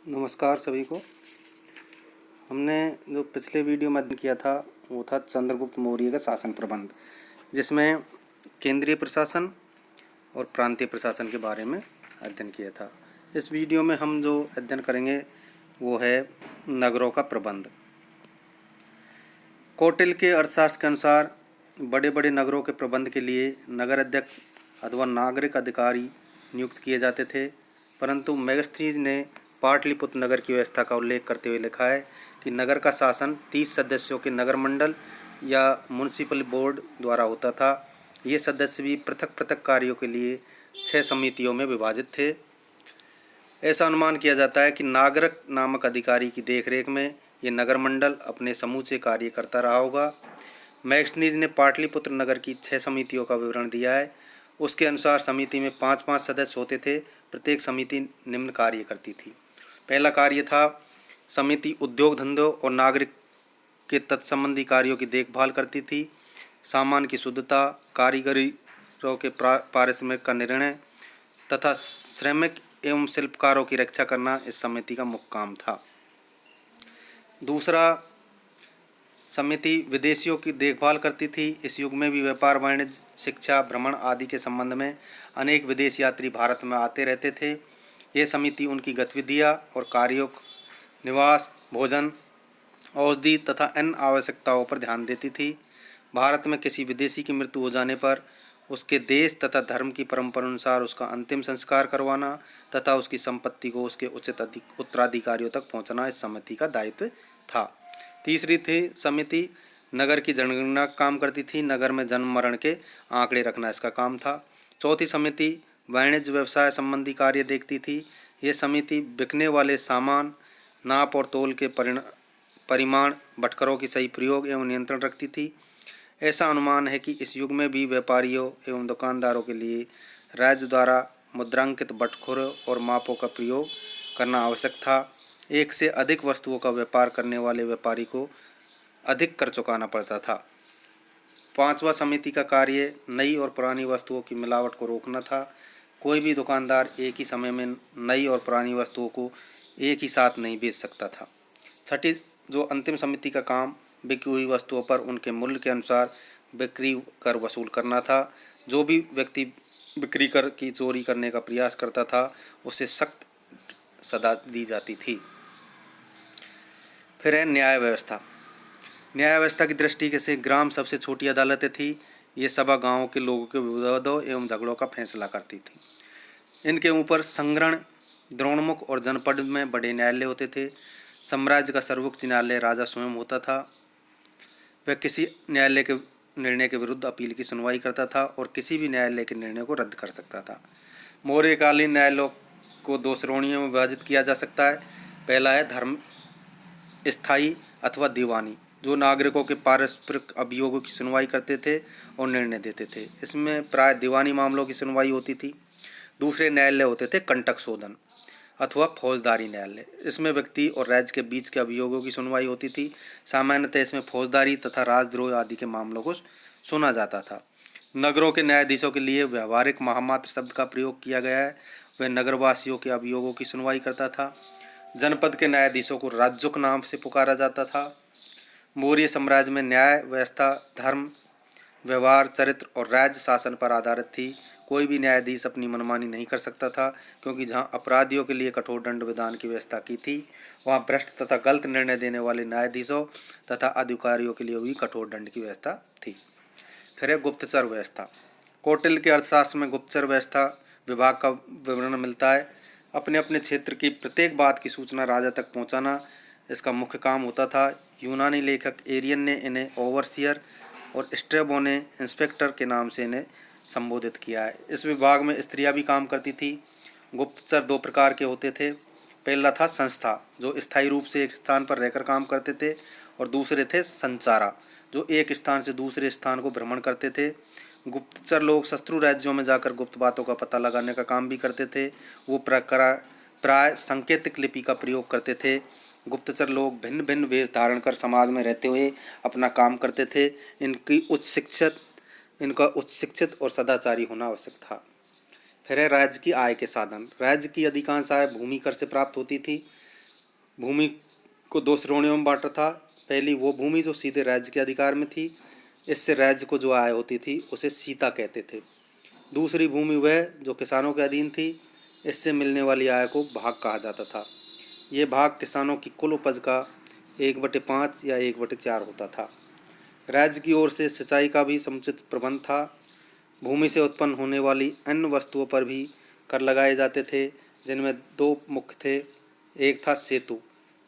नमस्कार सभी को। हमने जो पिछले वीडियो में अध्ययन किया था वो था चंद्रगुप्त मौर्य का शासन प्रबंध, जिसमें केंद्रीय प्रशासन और प्रांतीय प्रशासन के बारे में अध्ययन किया था। इस वीडियो में हम जो अध्ययन करेंगे वो है नगरों का प्रबंध। कौटिल्य के अर्थशास्त्र के अनुसार बड़े बड़े नगरों के प्रबंध के लिए नगर अध्यक्ष अथवा नागरिक अधिकारी नियुक्त किए जाते थे, परंतु मेगास्थनीज ने पाटलिपुत्र नगर की व्यवस्था का उल्लेख करते हुए लिखा है कि नगर का शासन 30 सदस्यों के नगर मंडल या म्युनिसिपल बोर्ड द्वारा होता था। ये सदस्य भी पृथक पृथक कार्यों के लिए 6 समितियों में विभाजित थे। ऐसा अनुमान किया जाता है कि नागरिक नामक अधिकारी की देखरेख में ये नगर मंडल अपने समूचे कार्य करता रहा होगा। मैग्स्थनीज ने पाटलिपुत्र नगर की 6 समितियों का विवरण दिया है। उसके अनुसार समिति में 5-5 सदस्य होते थे। प्रत्येक समिति निम्न कार्य करती थी। पहला कार्य था समिति उद्योग धंधों और नागरिक के तत्संबंधी कार्यों की देखभाल करती थी। सामान की शुद्धता, कारीगरों के पारिश्रमिक का निर्णय तथा श्रमिक एवं शिल्पकारों की रक्षा करना इस समिति का मुख्य काम था। दूसरा, समिति विदेशियों की देखभाल करती थी। इस युग में भी व्यापार, वाणिज्य, शिक्षा, भ्रमण आदि के संबंध में अनेक विदेशी यात्री भारत में आते रहते थे। ये समिति उनकी गतिविधियाँ और कार्यों, निवास, भोजन, औषधि तथा अन्य आवश्यकताओं पर ध्यान देती थी। भारत में किसी विदेशी की मृत्यु हो जाने पर उसके देश तथा धर्म की परंपरा अनुसार उसका अंतिम संस्कार करवाना तथा उसकी संपत्ति को उसके उचित उत्तराधिकारियों तक पहुंचाना इस समिति का दायित्व था। तीसरी थी समिति नगर की जनगणना काम करती थी। नगर में जन्म मरण के आंकड़े रखना इसका काम था। चौथी समिति वाणिज्य व्यवसाय संबंधी कार्य देखती थी। ये समिति बिकने वाले सामान, नाप और तोल के परिमाण, बटखरों की सही प्रयोग एवं नियंत्रण रखती थी। ऐसा अनुमान है कि इस युग में भी व्यापारियों एवं दुकानदारों के लिए राज्य द्वारा मुद्रांकित बटखरों और मापों का प्रयोग करना आवश्यक था। एक से अधिक वस्तुओं का व्यापार करने वाले व्यापारी को अधिक कर चुकाना पड़ता था। पांचवा समिति का कार्य नई और पुरानी वस्तुओं की मिलावट को रोकना था। कोई भी दुकानदार एक ही समय में नई और पुरानी वस्तुओं को एक ही साथ नहीं बेच सकता था। छठी जो अंतिम समिति का काम बिकी हुई वस्तुओं पर उनके मूल्य के अनुसार बिक्री कर वसूल करना था। जो भी व्यक्ति बिक्री कर की चोरी करने का प्रयास करता था उसे सख्त सजा दी जाती थी। फिर है न्याय व्यवस्था। न्याय व्यवस्था की दृष्टि से ग्राम सबसे छोटी अदालतें थी। ये सभा गांवों के लोगों के विवादों एवं झगड़ों का फैसला करती थी। इनके ऊपर संग्रहण, द्रोणमुख और जनपद में बड़े न्यायालय होते थे। साम्राज्य का सर्वोच्च न्यायालय राजा स्वयं होता था। वह किसी न्यायालय के निर्णय के विरुद्ध अपील की सुनवाई करता था और किसी भी न्यायालय के निर्णय को रद्द कर सकता था। मौर्यकालीन न्यायालयों को 2 श्रेणियों में विभाजित किया जा सकता है। पहला है धर्म स्थायी अथवा दीवानी, जो नागरिकों के पारस्परिक अभियोगों की सुनवाई करते थे और निर्णय देते थे। इसमें प्राय दीवानी मामलों की सुनवाई होती थी। दूसरे न्यायालय होते थे कंटक शोधन अथवा फौजदारी न्यायालय। इसमें व्यक्ति और राज्य के बीच के अभियोगों की सुनवाई होती थी। सामान्यतः इसमें फौजदारी तथा राजद्रोह आदि के मामलों को सुना जाता था। नगरों के न्यायाधीशों के लिए व्यवहारिक महामात्र शब्द का प्रयोग किया गया है। वह नगरवासियों के अभियोगों की सुनवाई करता था। जनपद के न्यायाधीशों को राज्युक नाम से पुकारा जाता था। मौर्य साम्राज्य में न्याय व्यवस्था धर्म, व्यवहार, चरित्र और राज्य शासन पर आधारित थी। कोई भी न्यायाधीश अपनी मनमानी नहीं कर सकता था, क्योंकि जहां अपराधियों के लिए कठोर दंड विधान की व्यवस्था की थी, वहां भ्रष्ट तथा गलत निर्णय देने वाले न्यायाधीशों तथा अधिकारियों के लिए भी कठोर दंड की व्यवस्था थी। फिर है गुप्तचर व्यवस्था। कौटिल्य के अर्थशास्त्र में गुप्तचर व्यवस्था विभाग का विवरण मिलता है। अपने अपने क्षेत्र की प्रत्येक बात की सूचना राजा तक पहुँचाना इसका मुख्य काम होता था। यूनानी लेखक एरियन ने इन्हें ओवरसियर और स्ट्रेबो ने इंस्पेक्टर के नाम से इन्हें संबोधित किया है। इस विभाग में स्त्रियां भी काम करती थी। गुप्तचर 2 प्रकार के होते थे। पहला था संस्था, जो स्थायी रूप से एक स्थान पर रहकर काम करते थे, और दूसरे थे संचारा, जो एक स्थान से दूसरे स्थान को भ्रमण करते थे। गुप्तचर लोग शत्रु राज्यों में जाकर गुप्त बातों का पता लगाने का काम भी करते थे। वो प्राय सांकेतिक लिपि का प्रयोग करते थे। गुप्तचर लोग भिन्न भिन्न वेश धारण कर समाज में रहते हुए अपना काम करते थे। इनका उच्च शिक्षित और सदाचारी होना आवश्यक था। फिर है राज्य की आय के साधन। राज्य की अधिकांश आय भूमि कर से प्राप्त होती थी। भूमि को दो श्रेणियों में बांटा था। पहली वो भूमि जो सीधे राज्य के अधिकार में थी, इससे राज्य को जो आय होती थी उसे सीता कहते थे। दूसरी भूमि वह जो किसानों के अधीन थी, इससे मिलने वाली आय को भाग कहा जाता था। ये भाग किसानों की कुल उपज का 1/5 या 1/4 होता था। राज्य की ओर से सिंचाई का भी समुचित प्रबंध था। भूमि से उत्पन्न होने वाली अन्य वस्तुओं पर भी कर लगाए जाते थे, जिनमें दो मुख्य थे। एक था सेतु,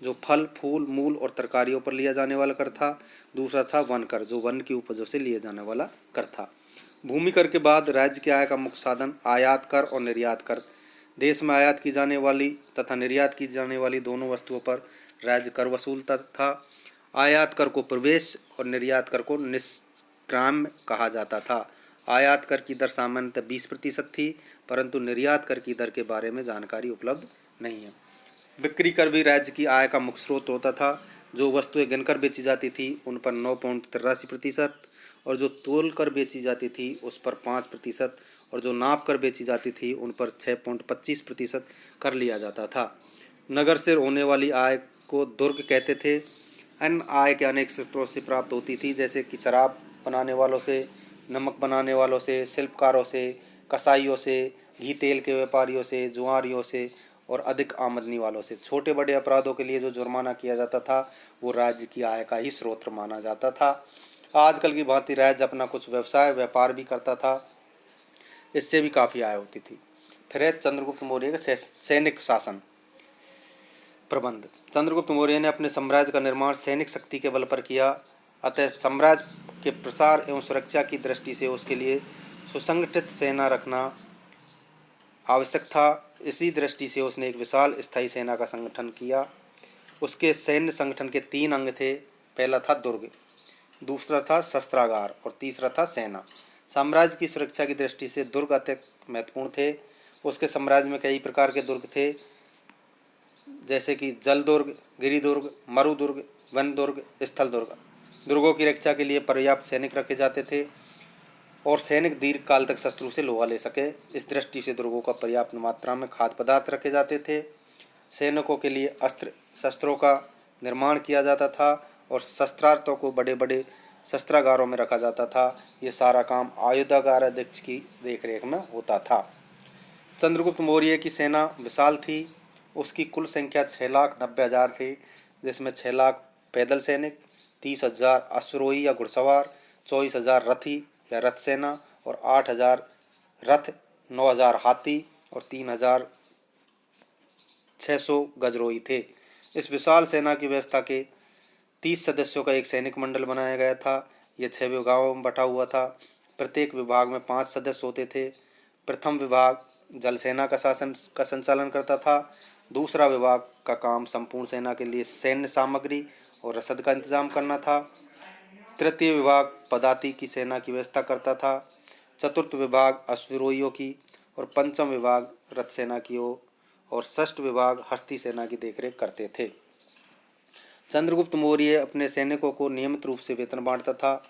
जो फल फूल मूल और तरकारियों पर लिया जाने वाला कर था। दूसरा था वन कर, जो वन की उपजों से लिए जाने वाला कर था। भूमि कर के बाद राज्य की आय का मुख्य साधन आयात कर और निर्यात कर। देश में आयात की जाने वाली तथा निर्यात की जाने वाली दोनों वस्तुओं पर राज्य कर वसूलता था। आयात कर को प्रवेश और निर्यात कर को निष्क्राम्य कहा जाता था। आयात कर की दर सामान्यतः 20% थी, परंतु निर्यात कर की दर के बारे में जानकारी उपलब्ध नहीं है। बिक्री कर भी राज्य की आय का मुख्य स्रोत होता था। जो वस्तुएं गिनकर बेची जाती थी उन पर 9.83% और जो तोल कर बेची जाती थी उस पर 5% और जो नाप कर बेची जाती थी उन पर 6.25% कर लिया जाता था। नगर से होने वाली आय को दुर्ग कहते थे। अन्य आय के अनेक स्रोतों से प्राप्त होती थी, जैसे कि शराब बनाने वालों से, नमक बनाने वालों से, शिल्पकारों से, कसाईयों से, घी तेल के व्यापारियों से, जुआरियों से और अधिक आमदनी वालों से। छोटे बड़े अपराधों के लिए जो जुर्माना किया जाता था वो राज्य की आय का ही स्रोत माना जाता था। आजकल की भांति राज्य अपना कुछ व्यवसाय व्यापार भी करता था, इससे भी काफ़ी आय होती थी। फिर है चंद्रगुप्त मौर्य का सैनिक शासन प्रबंध। चंद्रगुप्त मौर्य ने अपने साम्राज्य का निर्माण सैनिक शक्ति के बल पर किया, अतः साम्राज्य के प्रसार एवं सुरक्षा की दृष्टि से उसके लिए सुसंगठित सेना रखना आवश्यक था। इसी दृष्टि से उसने एक विशाल स्थायी सेना का संगठन किया। उसके सैन्य संगठन के 3 अंग थे। पहला था दुर्ग, दूसरा था शस्त्रागार और तीसरा था सेना। साम्राज्य की सुरक्षा की दृष्टि से दुर्ग अत्यंत महत्वपूर्ण थे। उसके साम्राज्य में कई प्रकार के दुर्ग थे, जैसे कि जल दुर्ग, गिरि दुर्ग, मरु दुर्ग, वन दुर्ग, स्थल दुर्ग। दुर्गों की रक्षा के लिए पर्याप्त सैनिक रखे जाते थे और सैनिक दीर्घ काल तक शत्रु से लोहा ले सके, इस दृष्टि से दुर्गों का पर्याप्त मात्रा में खाद्य पदार्थ रखे जाते थे। सैनिकों के लिए अस्त्र शस्त्रों का निर्माण किया जाता था और शस्त्रार्थों को बड़े बड़े शस्त्रागारों में रखा जाता था। ये सारा काम आयुधागार अध्यक्ष की देखरेख में होता था। चंद्रगुप्त मौर्य की सेना विशाल थी। उसकी कुल संख्या 6,90,000 थी, जिसमें 6 लाख पैदल सैनिक, 30,000 अश्वरोही या घुड़सवार, 24,000 रथी या रथ सेना और 8,000 रथ, 9,000 हाथी और 3,600 गजरोही थे। इस विशाल सेना की व्यवस्था के 30 सदस्यों का एक सैनिक मंडल बनाया गया था। यह 6 विभागों में बटा हुआ था। प्रत्येक विभाग में 5 सदस्य होते थे। प्रथम विभाग जल सेना का संचालन करता था। दूसरा विभाग का काम संपूर्ण सेना के लिए सैन्य सामग्री और रसद का इंतजाम करना था। तृतीय विभाग पदाति की सेना की व्यवस्था करता था। चतुर्थ विभाग अश्वरोहियों की और पंचम विभाग रथ सेना की और षष्ठ विभाग हस्ती सेना की देखरेख करते थे। चंद्रगुप्त मौर्य अपने सैनिकों को नियमित रूप से वेतन बांटता था।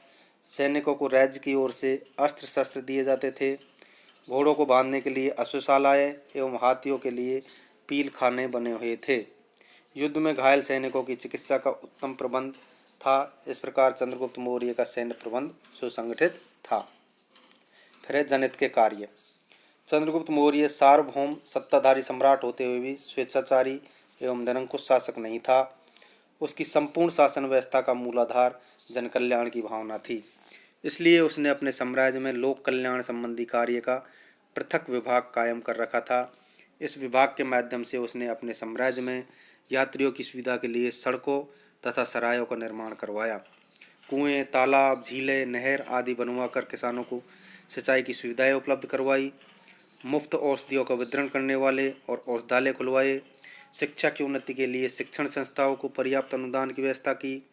सैनिकों को राज्य की ओर से अस्त्र शस्त्र दिए जाते थे। घोड़ों को बांधने के लिए अश्वशालाएं एवं हाथियों के लिए पील खाने बने हुए थे। युद्ध में घायल सैनिकों की चिकित्सा का उत्तम प्रबंध था। इस प्रकार चंद्रगुप्त मौर्य का सैन्य प्रबंध सुसंगठित था। फिर है जनहित के कार्य। चंद्रगुप्त मौर्य सार्वभौम सत्ताधारी सम्राट होते हुए भी स्वेच्छाचारी एवं निरंकुश शासक नहीं था। उसकी संपूर्ण शासन व्यवस्था का मूलाधार जन कल्याण की भावना थी। इसलिए उसने अपने साम्राज्य में लोक कल्याण संबंधी कार्य का पृथक विभाग कायम कर रखा था। इस विभाग के माध्यम से उसने अपने साम्राज्य में यात्रियों की सुविधा के लिए सड़कों तथा सरायों का निर्माण करवाया। कुएं, तालाब, झीलें, नहर आदि बनवाकर किसानों को सिंचाई की सुविधाएं उपलब्ध करवाई। मुफ्त औषधियों का वितरण करने वाले और औषधालय खुलवाए। शिक्षा की उन्नति के लिए शिक्षण संस्थाओं को पर्याप्त अनुदान की व्यवस्था की।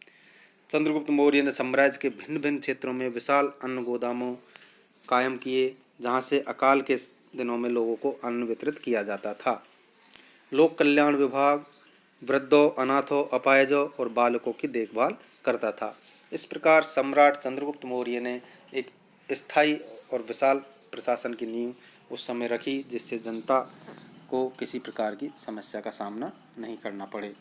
चंद्रगुप्त मौर्य ने साम्राज्य के भिन्न भिन्न क्षेत्रों में विशाल अन्न गोदामों कायम किए, जहां से अकाल के दिनों में लोगों को अन्न वितरित किया जाता था। लोक कल्याण विभाग वृद्धों, अनाथों, अपाहिजों और बालकों की देखभाल करता था। इस प्रकार सम्राट चंद्रगुप्त मौर्य ने एक स्थायी और विशाल प्रशासन की नींव उस समय रखी, जिससे जनता को किसी प्रकार की समस्या का सामना नहीं करना पड़े।